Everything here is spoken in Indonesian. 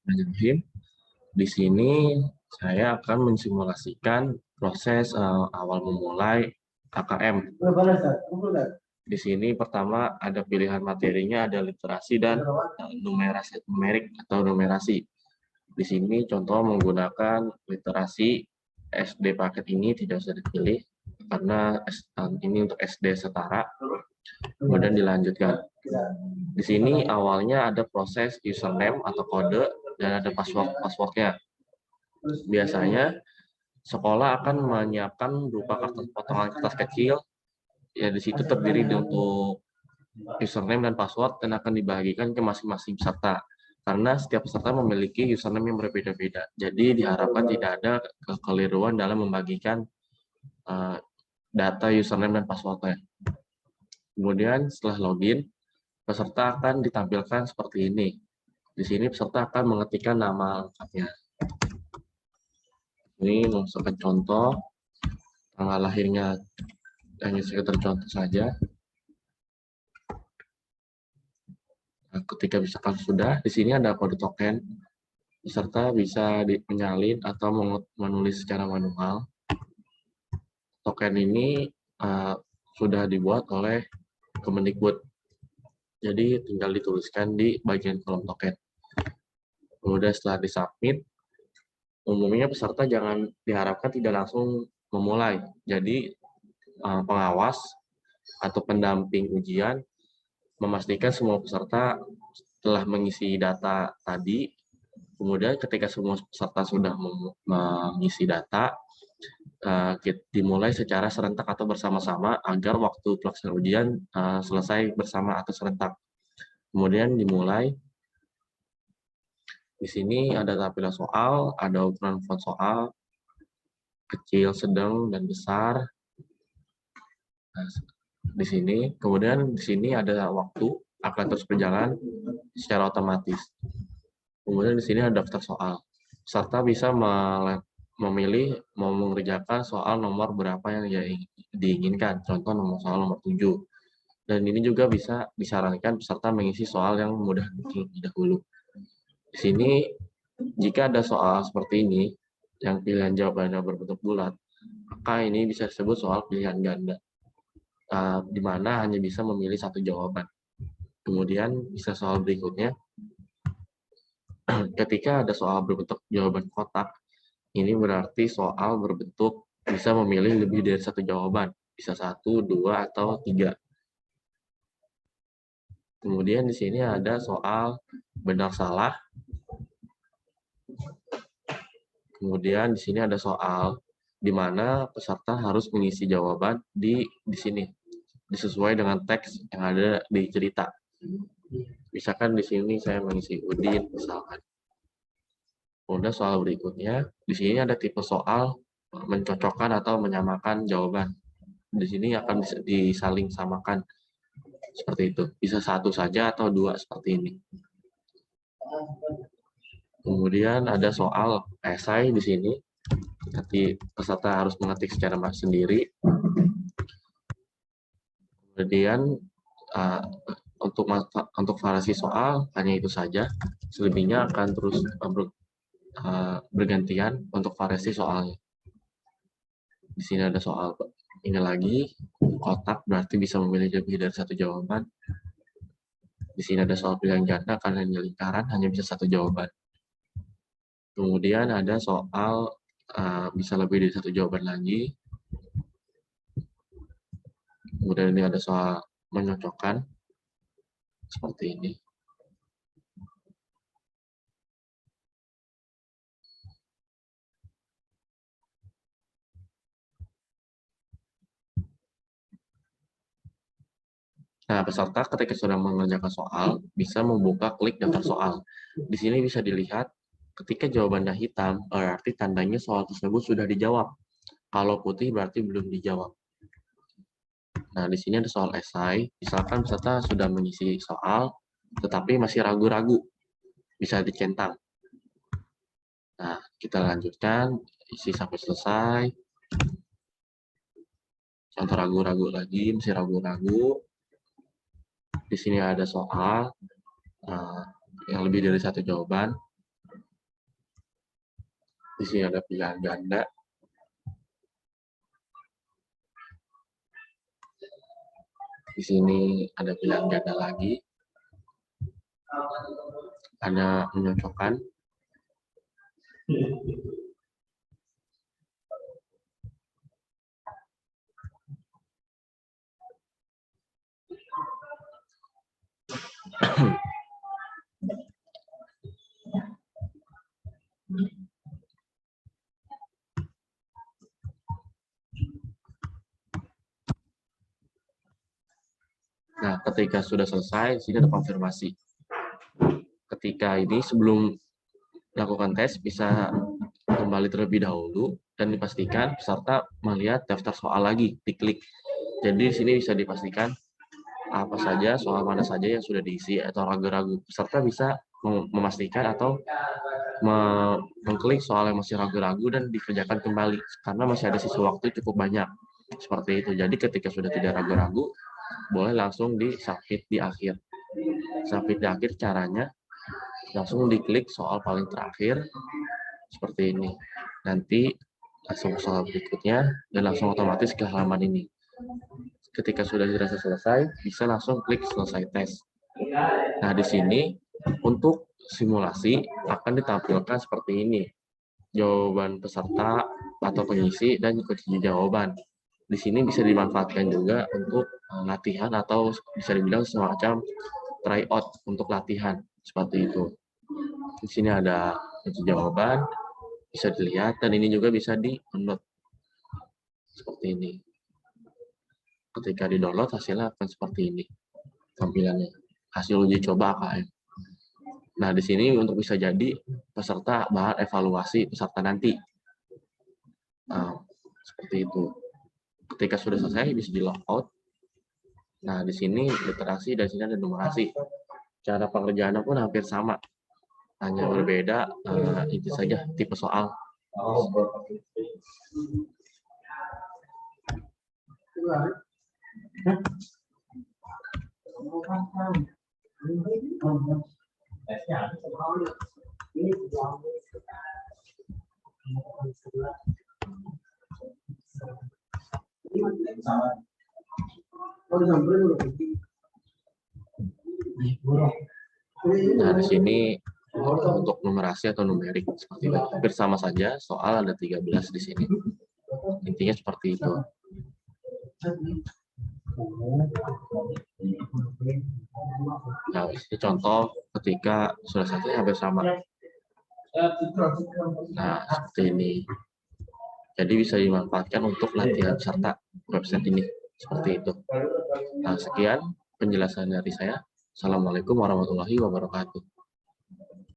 Bismillahirrahmanirrahim. Di sini saya akan mensimulasikan proses awal memulai KKM. Di sini pertama ada pilihan materinya, ada literasi dan numerik atau numerasi. Di sini contoh menggunakan literasi SD paket ini tidak usah dipilih karena ini untuk SD setara. Kemudian dilanjutkan. Di sini awalnya ada proses username atau kode dan ada passwordnya. Biasanya sekolah akan menyiapkan berupa potongan kertas kecil. Ya di situ terdiri untuk username dan password dan akan dibagikan ke masing-masing peserta. Karena setiap peserta memiliki username yang berbeda-beda. Jadi diharapkan tidak ada kekeliruan dalam membagikan data username dan passwordnya. Kemudian setelah login, peserta akan ditampilkan seperti ini. Di sini peserta akan mengetikkan nama lengkapnya. Ini memasukkan contoh, tanggal lahirnya hanya sekedar contoh saja. Nah, ketika misalkan sudah, di sini ada kode token. Peserta bisa menyalin atau menulis secara manual. Token ini sudah dibuat oleh Kemendikbud. Jadi tinggal dituliskan di bagian kolom token. Kemudian setelah disubmit, umumnya peserta diharapkan tidak langsung memulai. Jadi pengawas atau pendamping ujian memastikan semua peserta telah mengisi data tadi. Kemudian ketika semua peserta sudah mengisi data, dimulai secara serentak atau bersama-sama agar waktu pelaksanaan ujian selesai bersama atau serentak. Kemudian dimulai. Di sini ada tampilan soal, ada ukuran font soal, kecil, sedang, dan besar. Nah, di sini, kemudian di sini ada waktu akan terus berjalan secara otomatis. Kemudian di sini ada daftar soal. Peserta bisa memilih mau mengerjakan soal nomor berapa yang diinginkan, contoh soal nomor 7. Dan ini juga bisa disarankan peserta mengisi soal yang mudah terlebih dahulu. Di sini, jika ada soal seperti ini, yang pilihan jawabannya berbentuk bulat, maka ini bisa disebut soal pilihan ganda, di mana hanya bisa memilih satu jawaban. Kemudian bisa soal berikutnya, ketika ada soal berbentuk jawaban kotak, ini berarti soal berbentuk bisa memilih lebih dari satu jawaban, bisa 1, 2, atau 3. Kemudian di sini ada soal benar salah. Kemudian di sini ada soal di mana peserta harus mengisi jawaban di sini disesuai dengan teks yang ada di cerita. Misalkan di sini saya mengisi Udin misalkan. Kemudian soal berikutnya, di sini ada tipe soal mencocokkan atau menyamakan jawaban. Di sini akan disaling samakan seperti itu. Bisa 1 saja atau 2 seperti ini. Kemudian ada soal esai di sini. Nanti peserta harus mengetik secara sendiri. Kemudian untuk variasi soal hanya itu saja. Selebihnya akan terus bergantian untuk variasi soalnya. Di sini ada soal ini lagi, kotak berarti bisa memilih lebih dari satu jawaban. Di sini ada soal pilihan ganda karena ini lingkaran hanya bisa satu jawaban. Kemudian ada soal bisa lebih dari satu jawaban lagi. Kemudian ini ada soal menyocokkan seperti ini. Nah, peserta ketika sudah mengerjakan soal, bisa membuka klik daftar soal. Di sini bisa dilihat, ketika jawabannya hitam, berarti tandanya soal tersebut sudah dijawab. Kalau putih berarti belum dijawab. Nah, di sini ada soal esai. Misalkan peserta sudah mengisi soal, tetapi masih ragu-ragu. Bisa dicentang. Nah, kita lanjutkan, isi sampai selesai. Contoh ragu-ragu lagi, masih ragu-ragu. Di sini ada soal yang lebih dari satu jawaban. Di sini ada pilihan ganda. Di sini ada pilihan ganda lagi. Ada menyocokkan. Nah, ketika sudah selesai, sini ada konfirmasi. Ketika ini sebelum melakukan tes bisa kembali terlebih dahulu dan dipastikan peserta melihat daftar soal lagi, diklik. Jadi di sini bisa dipastikan apa saja, soal mana saja yang sudah diisi atau ragu-ragu. Peserta bisa memastikan atau mengklik soal yang masih ragu-ragu dan dikerjakan kembali karena masih ada sisa waktu cukup banyak. Seperti itu. Jadi ketika sudah tidak ragu-ragu, boleh langsung di submit di akhir. Submit di akhir caranya langsung diklik soal paling terakhir seperti ini. Nanti langsung soal berikutnya dan langsung otomatis ke halaman ini. Ketika sudah dirasa selesai, bisa langsung klik selesai tes. Nah, di sini untuk simulasi akan ditampilkan seperti ini. Jawaban peserta atau pengisi dan kunci jawaban. Di sini bisa dimanfaatkan juga untuk latihan atau bisa dibilang semacam tryout untuk latihan seperti itu. Di sini ada kunci jawaban, bisa dilihat dan ini juga bisa di-download seperti ini. Ketika di-download hasilnya akan seperti ini tampilannya. Hasil uji coba AKM. Nah, di sini untuk bisa jadi peserta bahan evaluasi peserta nanti. Nah, seperti itu. Ketika sudah selesai bisa di logout. Nah, di sini literasi dan sini ada numerasi. Cara pengerjaannya pun hampir sama. Hanya berbeda itu saja tipe soal. Nah, di sini untuk numerasi atau numerik seperti itu. Hampir sama saja, soal ada 13 di sini. Intinya seperti itu. Nah, ini contoh ketika sudah selesai hampir sama. Nah, seperti ini. Jadi bisa dimanfaatkan untuk latihan peserta website ini. Seperti itu. Nah, sekian penjelasan dari saya. Assalamualaikum warahmatullahi wabarakatuh.